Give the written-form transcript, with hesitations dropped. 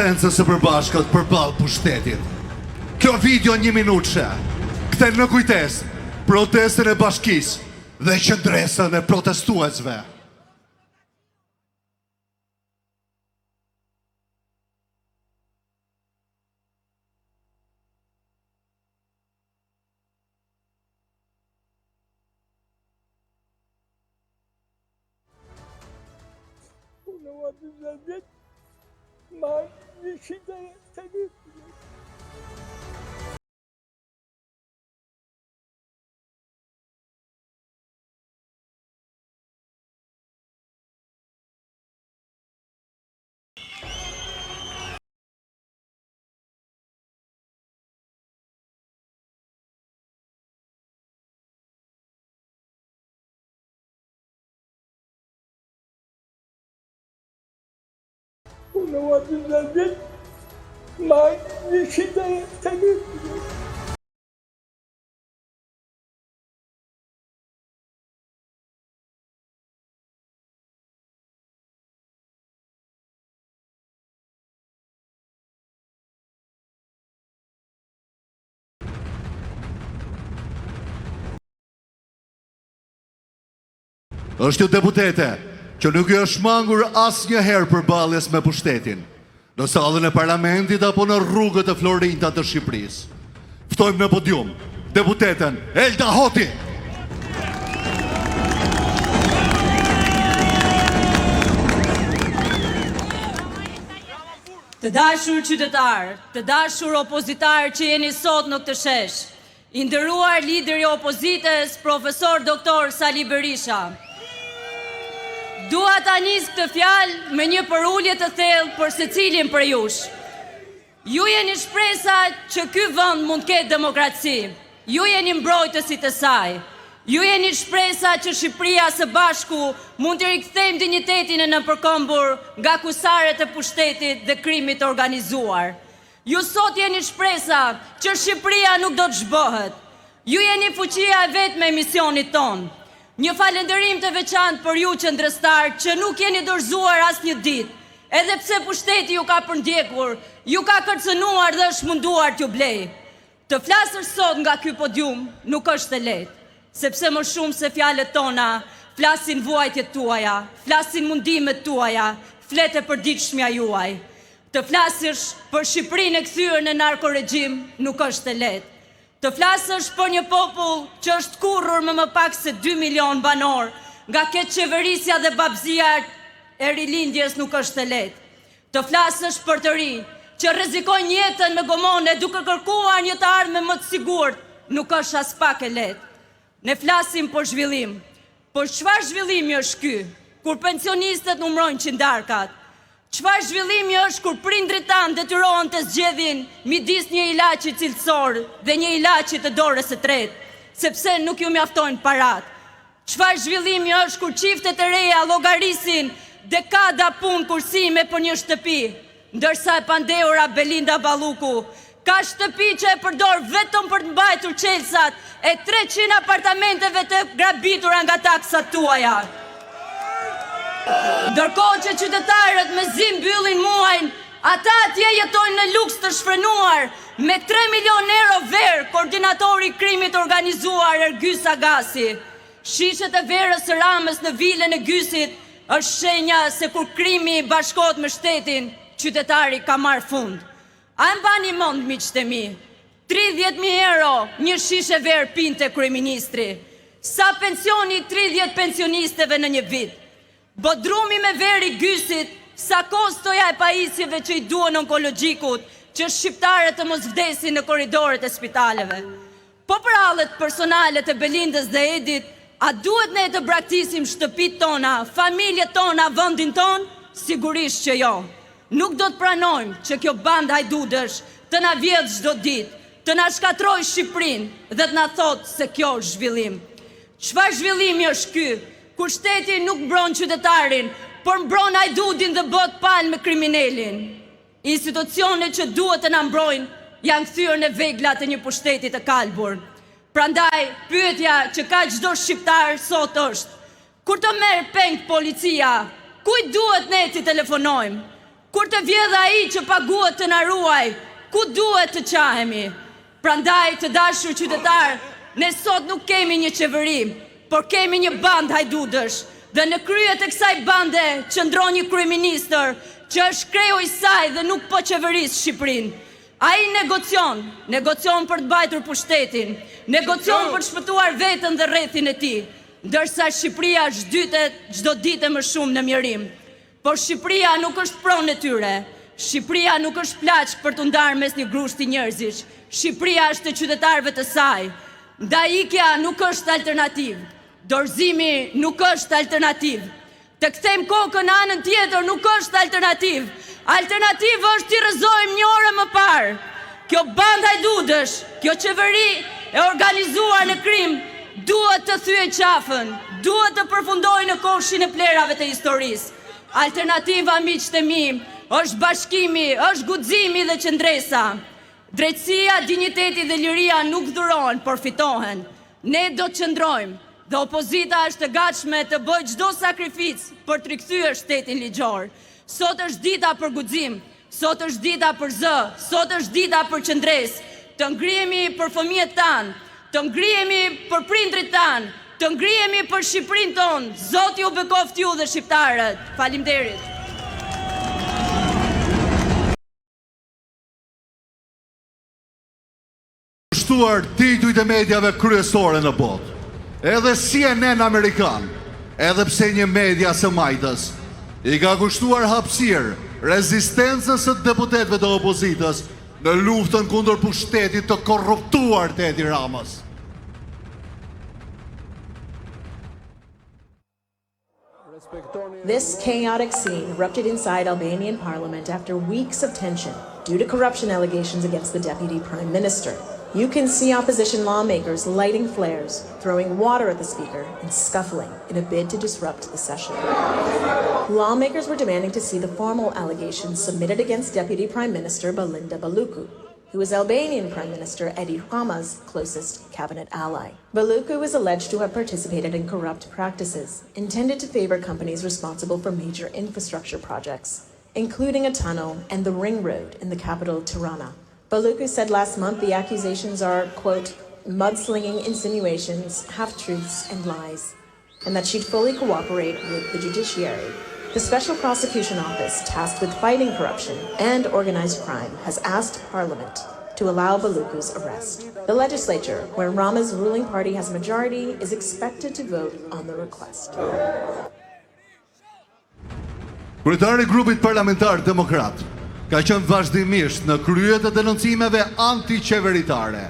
Rezistencës së Përbashkët përballë pushtetit. Kjo video 1 minutëshe kthen në kujtesë protestën e bashkisë dhe qëndresën e protestuesve. Unë o atë në vjetë, ma një shita e të një. Është ju deputete që nuk i është mangur asnjëherë përballjes me pushtetin, në sallën e parlamentit apo në rrugët e Florinta të Shqipërisë. Ftojmë në podium deputeten Elda Hoti. Të dashur qytetar, të dashur opozitar që jeni sot në këtë shesh, i nderuar lideri i opozitës, profesor doktor Sali Berisha. Dua ta nis këtë fjalë me një përulje të thellë për secilin prej jush. Ju jeni shpresa që ky vend mund të ketë demokraci. Ju jeni mbrojtësit e saj. Ju jeni shpresa që Shqipëria së bashku mund të rikthejmë dinjitetin e nënpërkombur nga kusaret e pushtetit dhe krimit organizuar. Ju sot jeni shpresa që Shqipëria nuk do të zhbohet. Ju jeni fuqia e vetme e misionit tonë. Një falënderim të veçantë për ju qendrëstar që nuk jeni dorëzuar asnjë ditë, edhe pse pushteti ju ka përndjekur, ju ka kërcënuar dhe është munduar t'ju blej. Të flasësh sot nga ky podium nuk është e lehtë, sepse më shumë se fjalët tona, flasin vuajtjet tuaja, flasin mundimet tuaja, flet e përditshmja juaj. Të flasësh për Shqipërinë e kthyer në narkoregjim nuk është e lehtë. Të flasësh për një popull që është kurrur me më pak se 2 milion banor, nga ketë qeverisja dhe babëzia e rilindjes nuk është e lehtë. Të flasësh për të rinj që rrezikojnë jetën me gomone duke kërkuar një të ardhme më të sigurt, nuk është as pak e lehtë. Ne flasim për zhvillim. Por çfarë zhvillimi është ky, kur pensionistët numrojnë qindarkat? Çfarë zhvillimi është kur prindrit tanë detyrohen të zgjedhin midis një ilaçi cilësor dhe një ilaçi të dorës së tretë, sepse nuk ju mjaftojnë parat? Çfarë zhvillimi është kur çiftet e reja llogarisin dekada punë kursime për një shtëpi, ndërsa e pandehura Belinda Balluku ka shtëpi që e përdor vetëm për të mbajtur çelësat e 300 apartamenteve të grabitura nga taksat tuaja. Ndërkohë që qytetarët me zi mbyllin muajin, ata atje jetojnë në luks të shfrenuar me 3 milion euro verë, koordinatori i krimit organizuar Ergys Agasi. Shishet e verës së Ramës në vilën e Gysit është shenja se kur krimi bashkohet me shtetin, qytetari ka marrë fund. A e mbani mend miqtë e mi? 30.000 euro një shishe verë pinte kryeministri. Sa pensioni 30 pensionisteve në një vit? Bodrumi me veri Gysit, sa kostoja e pajisjeve që i duhen onkologjikut, që shqiptarët të mos vdesin në korridoret e spitaleve. Po për hallet personalet e Belindës dhe Edit, a duhet ne të braktisim shtëpit tona, familjet tona, vendin ton? Sigurisht që jo. Nuk do të pranojmë që kjo band hajdudësh të na vjedh çdo ditë, të na shkatroj Shqipërinë dhe të na thotë se kjo është zhvillim. Çfarë zhvillimi është ky? Kur shteti nuk mbron qytetarin, por mbron hajdudin dhe bot palë me kriminelin. Institucionet që duhet të na mbrojnë janë kthyer në vegla të një pushteti të kalbur. Prandaj, pyetja që ka çdo shqiptar sot është: kur të merr peng policia, kujt duhet ne t'i telefonojmë? Kur të vjedh ai që paguhet të na ruaj, ku duhet të qahemi? Prandaj të dashur qytetar, ne sot nuk kemi një qeveri, por kemi një band hajdudësh, dhe në kryet e kësaj bande qëndron një kryeministër që është kreu i saj dhe nuk po qeveris Shqipërinë. Ai negocion për të mbajtur pushtetin, negocion për të shpëtuar veten dhe rrethin e tij, ndërsa Shqipëria zhdytet çdo ditë më shumë në mjerim. Por Shqipëria nuk është pronë e tyre. Shqipëria nuk është plaçk për të ndarë mes një grushti njerëzish. Shqipëria është e qytetarëve të saj. Ndajikja nuk është alternativë. Dorëzimi nuk është alternativë. Të kthejmë kokën në anën tjetër nuk është alternativë. Alternativë është t'i rrëzojmë një orë më parë. Kjo band hajdudësh, kjo qeveri e organizuar në krim, duhet të thyej qafën, duhet të përfundojë në koshin e plerave të historisë. Alternativa, miqtë e mi, është bashkimi, është guximi dhe qëndresa. Drejtësia, dinjiteti dhe liria nuk dhurohen, por fitohen. Ne do të qëndrojmë. Dhe opozita është e gatshme të bëjë çdo sakrificë për të rikthyer shtetin ligjor. Sot është dita për guxim, sot është dita për zë, sot është dita për qëndresë. Të ngrihemi për fëmijët tanë, të ngrihemi për prindrit tanë, të ngrihemi për Shqipërinë tonë. Zoti ju bekoft ju dhe shqiptarët. Faleminderit. Shtuar titujt e mediave kryesore në botë. Edhe CNN Amerikan, edhe pse një media së majtës, i ka kushtuar hapësirë rezistencës së deputetëve të opozitës në luftën kundër pushtetit të korruptuar të Edi Ramës. This chaotic scene erupted inside Albanian parliament after weeks of tension due to corruption allegations against the deputy prime minister. You can see opposition lawmakers lighting flares, throwing water at the speaker, and scuffling in a bid to disrupt the session. Lawmakers were demanding to see the formal allegations submitted against Deputy Prime Minister Belinda Baluku, who is Albanian Prime Minister Edi Rama's closest cabinet ally. Baluku is alleged to have participated in corrupt practices intended to favor companies responsible for major infrastructure projects, including a tunnel and the ring road in the capital, Tirana. Baluku said last month the accusations are, quote, mudslinging insinuations, half-truths, and lies, and that she'd fully cooperate with the judiciary. The Special Prosecution Office, tasked with fighting corruption and organized crime, has asked Parliament to allow Baluku's arrest. The legislature, where Rama's ruling party has a majority, is expected to vote on the request. Kryetari i grupit parlamentar demokrat ka qenë vazhdimisht në krye të denoncimeve antiqeveritare.